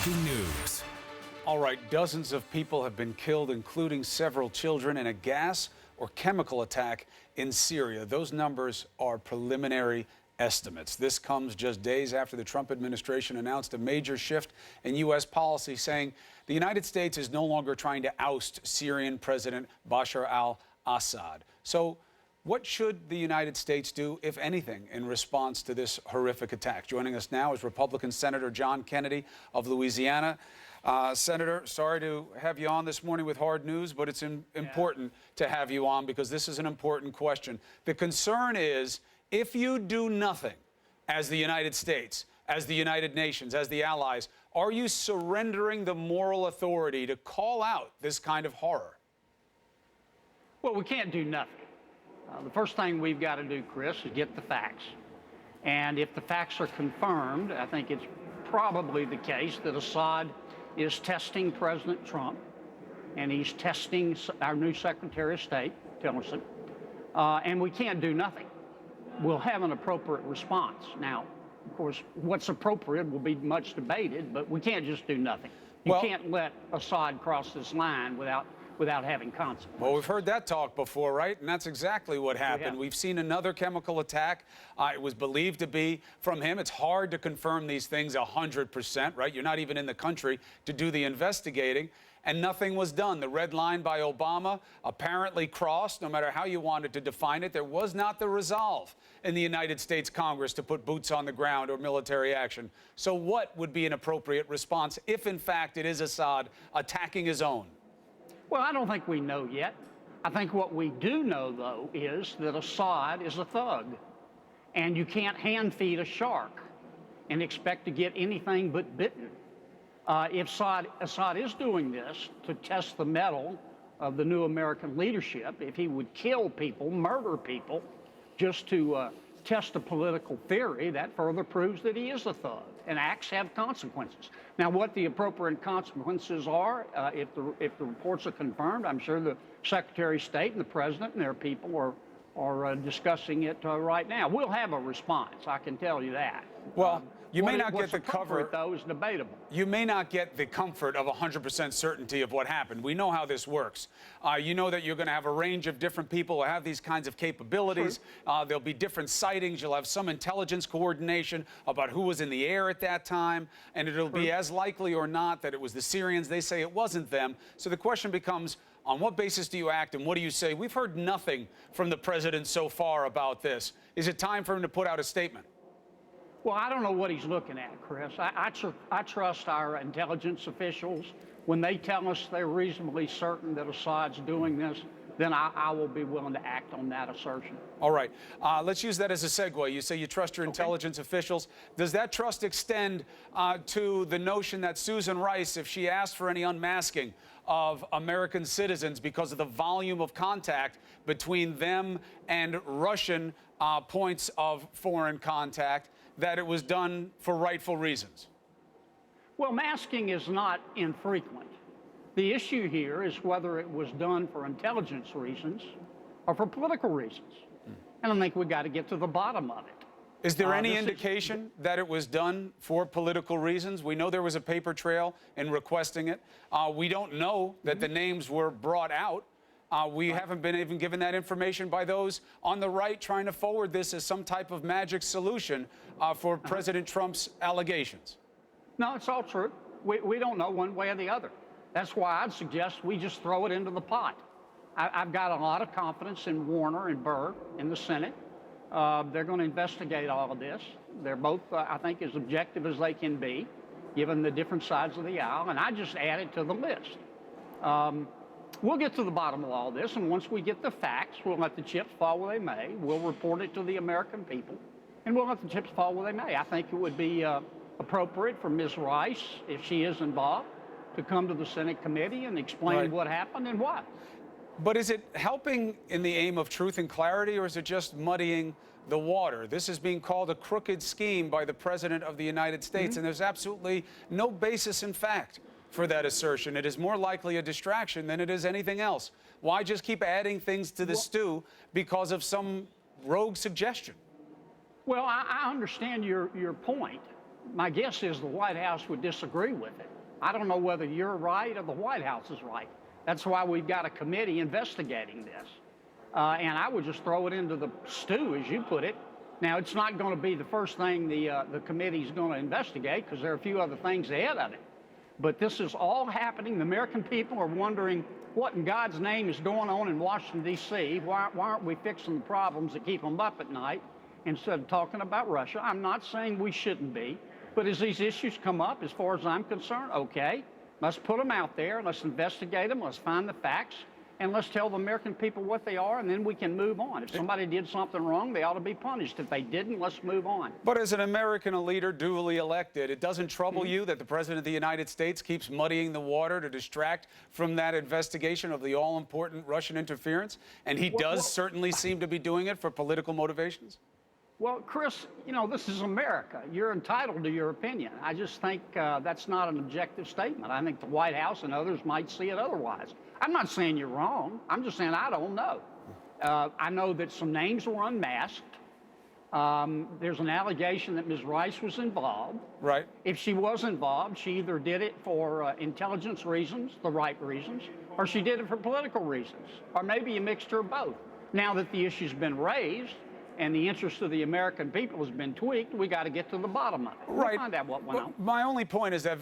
breaking news. All right, dozens of people have been killed, including several children, in a gas or chemical attack in Syria. Those numbers are preliminary estimates. This comes just days after the Trump administration announced a major shift in U.S. policy, saying the United States is no longer trying to oust Syrian President Bashar al-Assad. So what should the United States do, if anything, in response to this horrific attack? Joining us now is Republican Senator John Kennedy of Louisiana. Senator, sorry to have you on this morning with hard news, but it's important to have you on because this is an important question. The concern is, if you do nothing as the United States, as the United Nations, as the allies, are you surrendering the moral authority to call out this kind of horror? Well, we can't do nothing. The first thing we've got to do, Chris, is get the facts. And if the facts are confirmed, I think it's probably the case that Assad is testing President Trump, and he's testing our new Secretary of State, Tillerson, and we can't do nothing. We'll have an appropriate response. Now, of course, what's appropriate will be much debated, but we can't just do nothing. You can't let Assad cross this line without having consequences. Well, we've heard that talk before, right? And that's exactly what happened. We've seen another chemical attack. It was believed to be from him. It's hard to confirm these things 100%, right? You're not even in the country to do the investigating, and nothing was done. The red line by Obama apparently crossed, no matter how you wanted to define it. There was not the resolve in the United States Congress to put boots on the ground or military action. So what would be an appropriate response if, in fact, it is Assad attacking his own? Well, I don't think we know yet. I think what we do know, though, is that Assad is a thug. And you can't hand feed a shark and expect to get anything but bitten. If Assad is doing this to test the mettle of the new American leadership, if he would kill people, murder people, just to test a political theory, that further proves that he is a thug. And acts have consequences. Now, what the appropriate consequences are, if the reports are confirmed, I'm sure the Secretary of State and the President and their people are discussing it right now. We'll have a response, I can tell you that. Well, you may not get the cover. Though, is debatable. You may not get the comfort of 100% certainty of what happened. We know how this works. You know that you're going to have a range of different people who have these kinds of capabilities. There'll be different sightings. You'll have some intelligence coordination about who was in the air at that time, and it'll be as likely or not that it was the Syrians. They say it wasn't them. So the question becomes, on what basis do you act, and what do you say? We've heard nothing from the president so far about this. Is it time for him to put out a statement? Well, I don't know what he's looking at, Chris. I trust our intelligence officials. When they tell us they're reasonably certain that Assad's doing this, then I will be willing to act on that assertion. All right. Let's use that as a segue. You say you trust your intelligence officials. Does that trust extend to the notion that Susan Rice, if she asked for any unmasking of American citizens because of the volume of contact between them and Russian points of foreign contact, that it was done for rightful reasons? Well, masking is not infrequent. The issue here is whether it was done for intelligence reasons or for political reasons. And I think we've got to get to the bottom of it. Is there any indication that it was done for political reasons? We know there was a paper trail in requesting it. We don't know that the names were brought out. We haven't been even given that information by those on the right trying to forward this as some type of magic solution for President Trump's allegations. No, it's all true. We don't know one way or the other. That's why I'd suggest we just throw it into the pot. I've got a lot of confidence in Warner and Burr in the Senate. They're going to investigate all of this. They're both, I think, as objective as they can be, given the different sides of the aisle, and I just add it to the list. We'll get to the bottom of all this, and once we get the facts, we'll let the chips fall where they may. We'll report it to the American people, and we'll let the chips fall where they may. I think it would be appropriate for Ms. Rice, if she is involved, to come to the Senate committee and explain what happened and why. But is it helping in the aim of truth and clarity, or is it just muddying the water? This is being called a crooked scheme by the President of the United States, and there's absolutely no basis in fact for that assertion. It is more likely a distraction than it is anything else. Why just keep adding things to the stew because of some rogue suggestion? Well, I understand your point. My guess is the White House would disagree with it. I don't know whether you're right or the White House is right. That's why we've got a committee investigating this. And I would just throw it into the stew, as you put it. Now, it's not going to be the first thing the committee's going to investigate, because there are a few other things ahead of it. But this is all happening. The American people are wondering what in God's name is going on in Washington, D.C. Why aren't we fixing the problems that keep them up at night instead of talking about Russia? I'm not saying we shouldn't be, but as these issues come up, as far as I'm concerned, okay, let's put them out there, let's investigate them, let's find the facts, and let's tell the American people what they are, and then we can move on. If somebody did something wrong, they ought to be punished. If they didn't, let's move on. But as an American, a leader duly elected, it doesn't trouble you that the President of the United States keeps muddying the water to distract from that investigation of the all-important Russian interference? And he does certainly seem to be doing it for political motivations? Well, Chris, you know, this is America. You're entitled to your opinion. I just think that's not an objective statement. I think the White House and others might see it otherwise. I'm not saying you're wrong. I'm just saying I don't know. I know that some names were unmasked. There's an allegation that Ms. Rice was involved. Right. If she was involved, she either did it for intelligence reasons, the right reasons, or she did it for political reasons, or maybe a mixture of both. Now that the issue's been raised, and the interest of the American people has been tweaked, we got to get to the bottom of it. Right. We'll find out what went on. My only point is that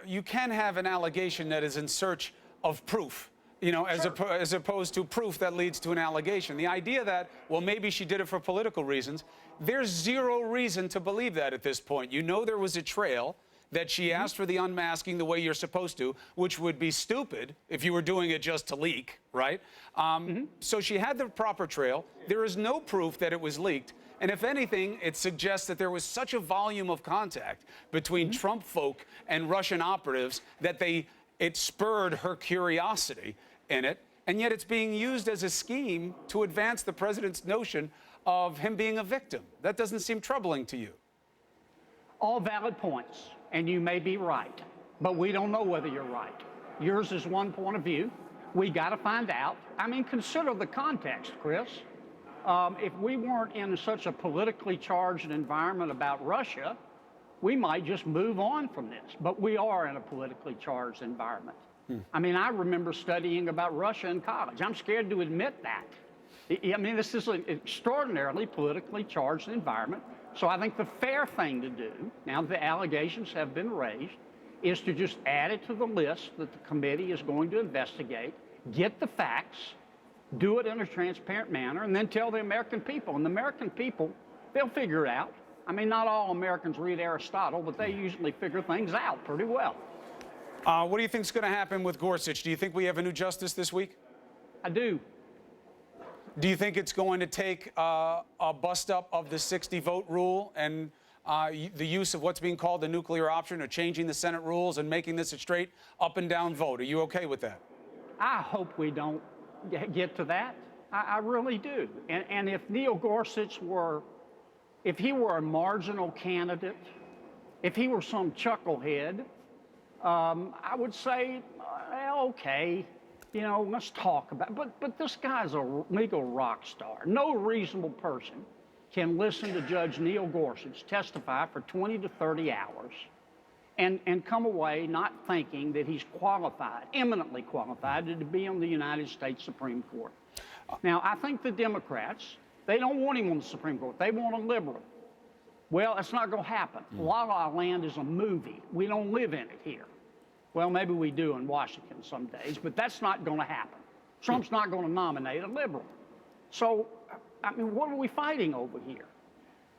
you can have an allegation that is in search of proof, you know, as opposed to proof that leads to an allegation. The idea that, well, maybe she did it for political reasons, there's zero reason to believe that at this point. You know there was a trail, that she asked for the unmasking the way you're supposed to, which would be stupid if you were doing it just to leak, right? So she had the proper trail. There is no proof that it was leaked. And if anything, it suggests that there was such a volume of contact between Trump folk and Russian operatives that it spurred her curiosity in it. And yet it's being used as a scheme to advance the president's notion of him being a victim. That doesn't seem troubling to you. All valid points, and you may be right, but we don't know whether you're right. Yours is one point of view. We got to find out. I mean, consider the context, Chris. If we weren't in such a politically charged environment about Russia, we might just move on from this. But we are in a politically charged environment. I mean, I remember studying about Russia in college. I'm scared to admit that. I mean, this is an extraordinarily politically charged environment. So I think the fair thing to do, now that the allegations have been raised, is to just add it to the list that the committee is going to investigate, get the facts, do it in a transparent manner, and then tell the American people. And the American people, they'll figure it out. I mean, not all Americans read Aristotle, but they usually figure things out pretty well. What do you think is going to happen with Gorsuch? Do you think we have a new justice this week? I do. Do you think it's going to take a bust-up of the 60-vote rule and the use of what's being called the nuclear option, or changing the Senate rules and making this a straight up-and-down vote? Are you okay with that? I hope we don't get to that. I really do. And if Neil Gorsuch were, if he were a marginal candidate, if he were some chucklehead, I would say, okay, you know, let's talk about it. But this guy's a legal rock star. No reasonable person can listen to Judge Neil Gorsuch testify for 20 to 30 hours and come away not thinking that he's qualified, eminently qualified, to be on the United States Supreme Court. Now, I think the Democrats, they don't want him on the Supreme Court. They want a liberal. Well, that's not going to happen. La La Land is a movie. We don't live in it here. Well, maybe we do in Washington some days, but that's not going to happen. Trump's not going to nominate a liberal. So, I mean, what are we fighting over here?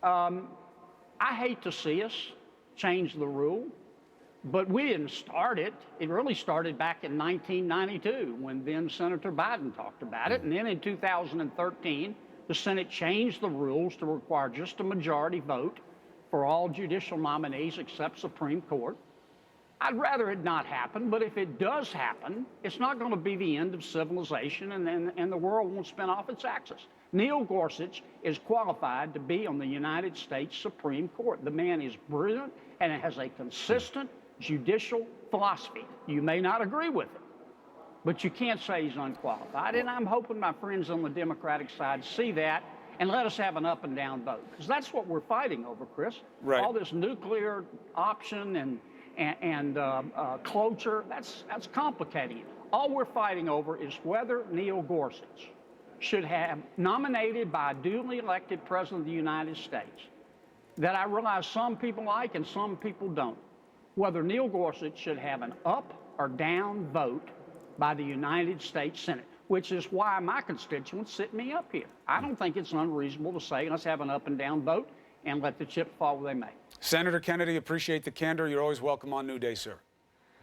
I hate to see us change the rule, but we didn't start it. It really started back in 1992 when then Senator Biden talked about it. And then in 2013, the Senate changed the rules to require just a majority vote for all judicial nominees except Supreme Court. I'd rather it not happen, but if it does happen, it's not going to be the end of civilization, and the world won't spin off its axis. Neil Gorsuch is qualified to be on the United States Supreme Court. The man is brilliant and has a consistent judicial philosophy. You may not agree with it, but you can't say he's unqualified. And I'm hoping my friends on the Democratic side see that and let us have an up and down vote, because that's what we're fighting over, Chris. Right. All this nuclear option and and cloture. That's complicating it. All we're fighting over is whether Neil Gorsuch should have nominated by a duly elected president of the United States, that I realize some people like and some people don't, whether Neil Gorsuch should have an up or down vote by the United States Senate, which is why my constituents sit me up here. I don't think it's unreasonable to say, let's have an up and down vote and let the chips fall where they may. Senator Kennedy, appreciate the candor. You're always welcome on New Day, sir.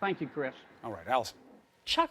Thank you, Chris. All right, Allison.